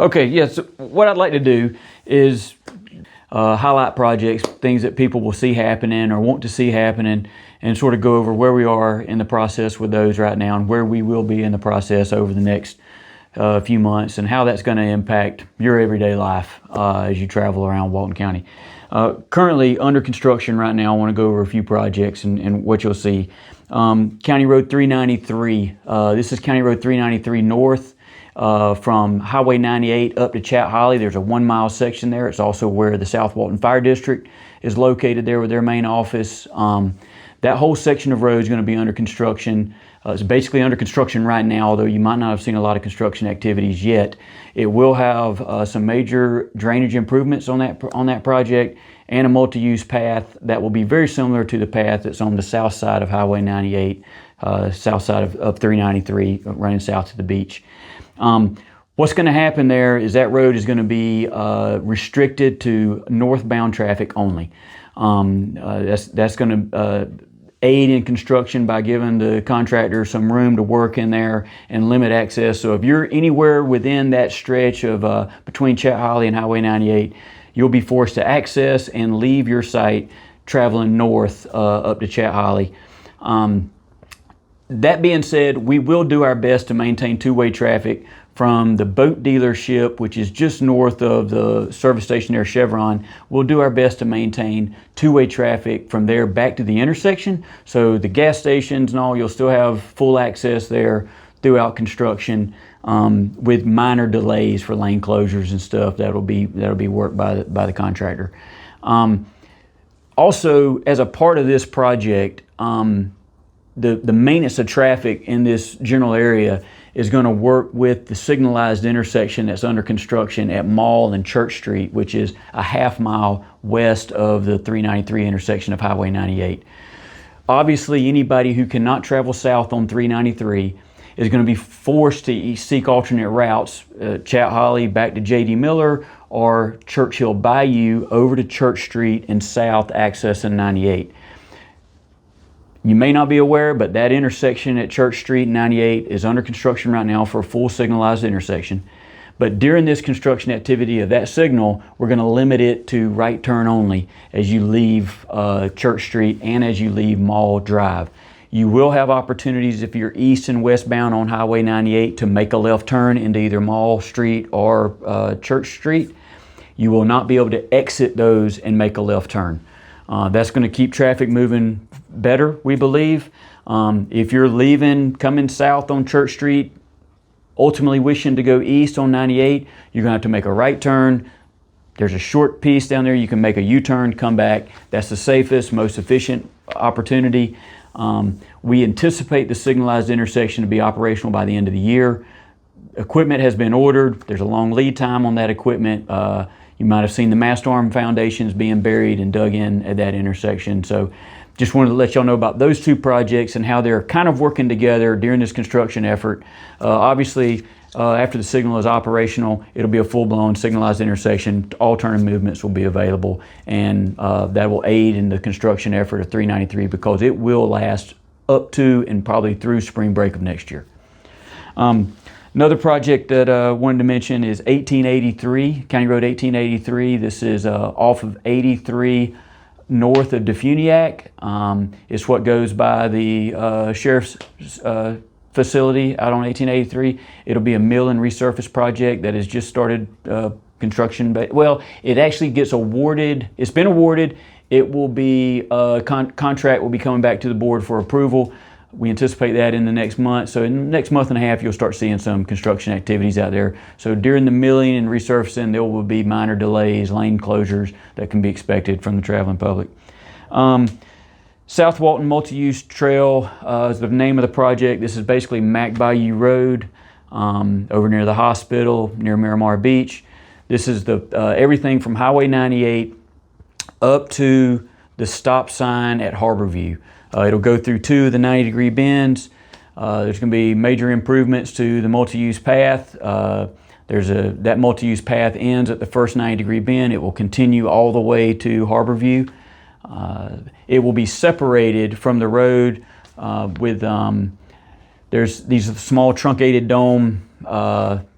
Okay, yes. What I'd like to do is highlight projects, things that people will see happening or want to see happening, and sort of go over where we are in the process with those right now and where we will be in the process over the next few months, and how that's going to impact your everyday life as you travel around Walton County. Currently under construction right now, I want to go over a few projects and what you'll see. County Road 393. This is County Road 393 North. From Highway 98 up to Chat Holly. There's a 1 mile section there. It's also where the South Walton Fire District is located there with their main office. That whole section of road is going to be under construction. It's basically under construction right now, although you might not have seen a lot of construction activities yet. It will have some major drainage improvements on that project, and a multi-use path that will be very similar to the path that's on the south side of Highway 98, south side of 393, running south to the beach. What's going to happen there is that road is going to be restricted to northbound traffic only. That's going to aid in construction by giving the contractor some room to work in there and limit access. So if you're anywhere within that stretch of between Chat Holly and Highway 98, you'll be forced to access and leave your site traveling north up to Chat Holly. That being said, we will do our best to maintain two-way traffic from the boat dealership, which is just north of the service station there, Chevron. We'll do our best to maintain two-way traffic from there back to the intersection. So the gas stations and all, you'll still have full access there throughout construction, with minor delays for lane closures and stuff. That'll be worked by the contractor. Also, as a part of this project, the maintenance of traffic in this general area is going to work with the signalized intersection that's under construction at Mall and Church Street, which is a half mile west of the 393 intersection of Highway 98. Obviously, anybody who cannot travel south on 393 is going to be forced to seek alternate routes, Chat Holly back to J.D. Miller, or Churchill Bayou over to Church Street and south accessing 98. You may not be aware, but that intersection at Church Street and 98 is under construction right now for a full signalized intersection. But during this construction activity of that signal, we're going to limit it to right turn only as you leave Church Street and as you leave Mall Drive. You will have opportunities if you're east and westbound on Highway 98 to make a left turn into either Mall Street or Church Street. You will not be able to exit those and make a left turn. That's going to keep traffic moving better, we believe. If you're coming south on Church Street, ultimately wishing to go east on 98, you're going to have to make a right turn. There's a short piece down there. You can make a U-turn, come back. That's the safest, most efficient opportunity. We anticipate the signalized intersection to be operational by the end of the year. Equipment has been ordered. There's a long lead time on that equipment. You might have seen the mast arm foundations being buried and dug in at that intersection. So just wanted to let y'all know about those two projects and how they're kind of working together during this construction effort. Obviously, after the signal is operational, it'll be a full-blown signalized intersection. All turn movements will be available, and that will aid in the construction effort of 393 because it will last up to and probably through spring break of next year. Another project that I wanted to mention is 1883, County Road 1883. This is off of 83 north of Defuniak. It's what goes by the sheriff's facility out on 1883. It'll be a mill and resurface project that has just started construction. Well, it actually gets awarded. It's been awarded. It will be, contract will be coming back to the board for approval. We anticipate that in the next month. So in the next month and a half, you'll start seeing some construction activities out there. So during the milling and resurfacing, there will be minor delays, lane closures that can be expected from the traveling public. South Walton Multi-Use Trail is the name of the project. This is basically Mac Bayou Road over near the hospital, near Miramar Beach. This is the everything from Highway 98 up to the stop sign at Harborview. It'll go through two of the 90-degree bends. There's going to be major improvements to the multi-use path. That multi-use path ends at the first 90-degree bend. It will continue all the way to Harborview. It will be separated from the road with there's these small truncated dome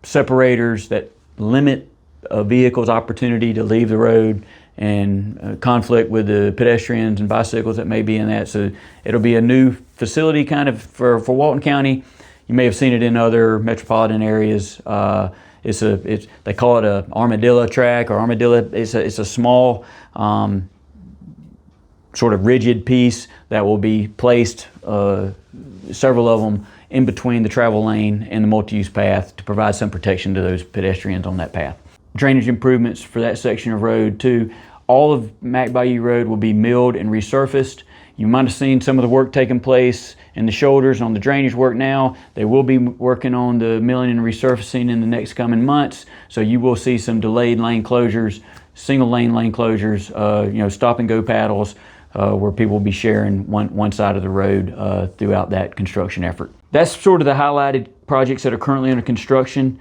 separators that limit a vehicle's opportunity to leave the road and conflict with the pedestrians and bicycles that may be in that. So it'll be a new facility kind of for Walton County. You may have seen it in other metropolitan areas. They call it a armadillo track or armadillo. It's a small sort of rigid piece that will be placed, several of them, in between the travel lane and the multi-use path to provide some protection to those pedestrians on that path. Drainage improvements for that section of road too. All of Mac Bayou Road will be milled and resurfaced. You might have seen some of the work taking place in the shoulders on the drainage work now. They will be working on the milling and resurfacing in the next coming months. So you will see some delayed lane closures, single lane closures, stop and go paddles, where people will be sharing one side of the road throughout that construction effort. That's sort of the highlighted projects that are currently under construction.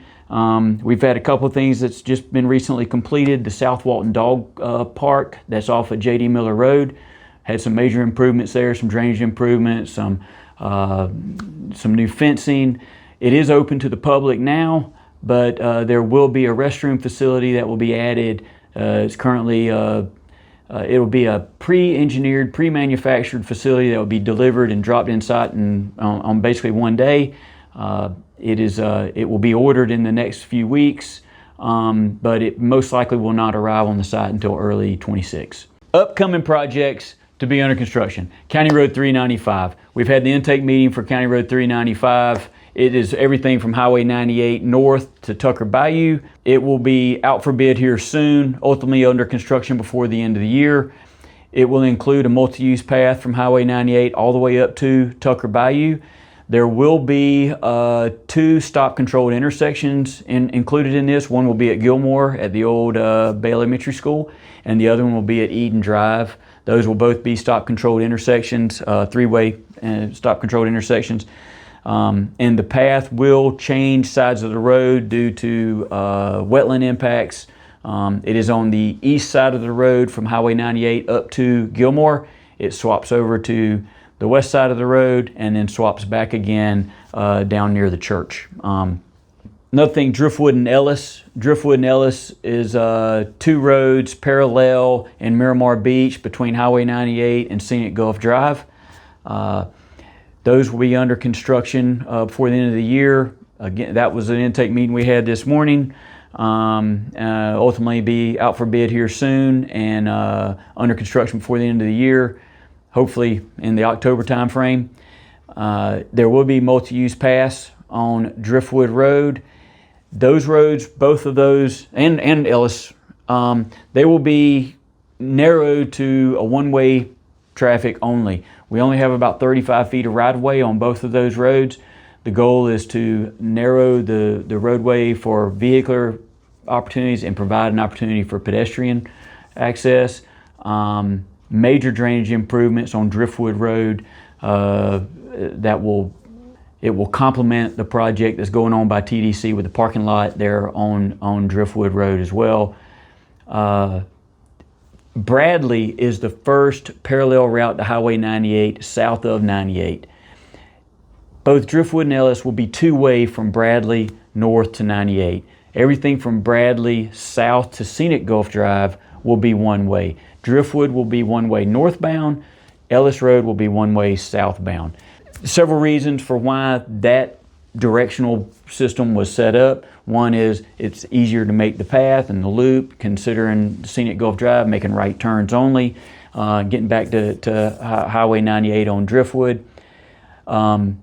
We've had a couple of things that's just been recently completed. The South Walton Dog Park that's off of J.D. Miller Road had some major improvements there, some drainage improvements, some new fencing. It is open to the public now, but there will be a restroom facility that will be added. It's currently it will be a pre-engineered, pre-manufactured facility that will be delivered and dropped in site on basically one day. It will be ordered in the next few weeks, but it most likely will not arrive on the site until early 26. Upcoming projects to be under construction. County Road 395. We've had the intake meeting for County Road 395. It is everything from Highway 98 north to Tucker Bayou. It will be out for bid here soon, ultimately under construction before the end of the year. It will include a multi-use path from Highway 98 all the way up to Tucker Bayou. There will be 2 stop-controlled intersections included in this. One will be at Gilmore at the old Bay Elementary School, and the other one will be at Eden Drive. Those will both be stop-controlled intersections, 3-way stop-controlled intersections. And the path will change sides of the road due to wetland impacts. It is on the east side of the road from Highway 98 up to Gilmore. It swaps over to the west side of the road and then swaps back again down near the church. Another thing, Driftwood and Ellis. Driftwood and Ellis is 2 roads parallel in Miramar Beach between Highway 98 and Scenic Gulf Drive. Those will be under construction before the end of the year. Again, that was an intake meeting we had this morning. Ultimately be out for bid here soon and under construction before the end of the year, hopefully in the October time frame. There will be multi-use paths on Driftwood Road. Those roads, both of those, and Ellis, they will be narrowed to a one-way traffic only. We only have about 35 feet of right-of-way on both of those roads. The goal is to narrow the roadway for vehicular opportunities and provide an opportunity for pedestrian access. Major drainage improvements on Driftwood Road it will complement the project that's going on by TDC with the parking lot there on Driftwood Road as well. Bradley is the first parallel route to Highway 98 south of 98. Both Driftwood and Ellis will be 2-way from Bradley north to 98. Everything from Bradley south to Scenic Gulf Drive will be 1-way. Driftwood will be 1-way northbound. Ellis Road will be 1-way southbound. Several reasons for why that directional system was set up. One is it's easier to make the path and the loop, considering Scenic Gulf Drive, making right turns only, getting back to Highway 98 on Driftwood. One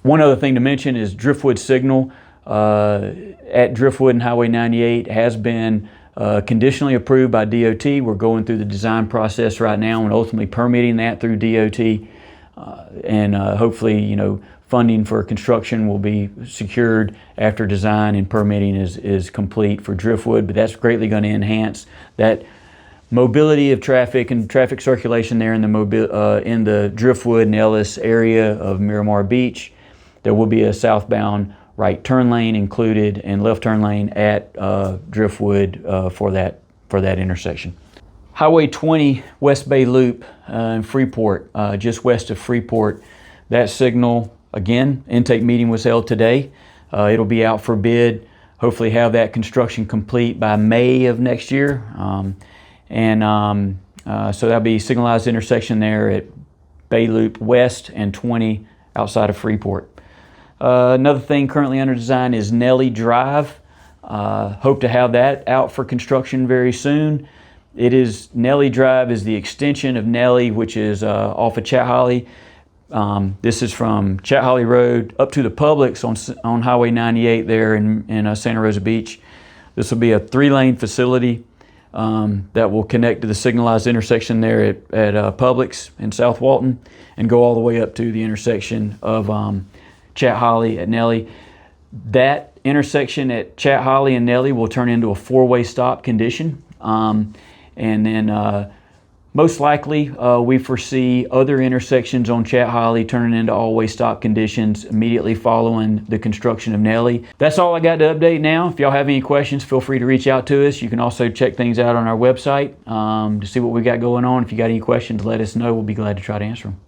other thing to mention is Driftwood signal at Driftwood and Highway 98 has been conditionally approved by DOT. We're going through the design process right now and ultimately permitting that through DOT. And hopefully, funding for construction will be secured after design and permitting is complete for Driftwood, but that's greatly going to enhance that mobility of traffic and traffic circulation there in the Driftwood and Ellis area of Miramar Beach. There will be a southbound right turn lane included and left turn lane at Driftwood for that intersection. Highway 20 West Bay Loop in Freeport, just west of Freeport. That signal, again, intake meeting was held today. It'll be out for bid hopefully have that construction complete by May of next year. So that'll be signalized intersection there at Bay Loop West and 20 outside of Freeport. Another thing currently under design is Nelly Drive. Hope to have that out for construction very soon. Nelly Drive is the extension of Nelly, which is off of Chat Holly. This is from Chat Holly Road up to the Publix on Highway 98 there in Santa Rosa Beach. This will be a 3-lane facility that will connect to the signalized intersection there at Publix in South Walton and go all the way up to the intersection of Chat Holly at Nelly. That intersection at Chat Holly and Nelly will turn into a 4-way stop condition. And then most likely we foresee other intersections on Chat Holly turning into all-way stop conditions immediately following the construction of Nelly. That's all I got to update now. If y'all have any questions, feel free to reach out to us. You can also check things out on our website to see what we got going on. If you got any questions, let us know. We'll be glad to try to answer them.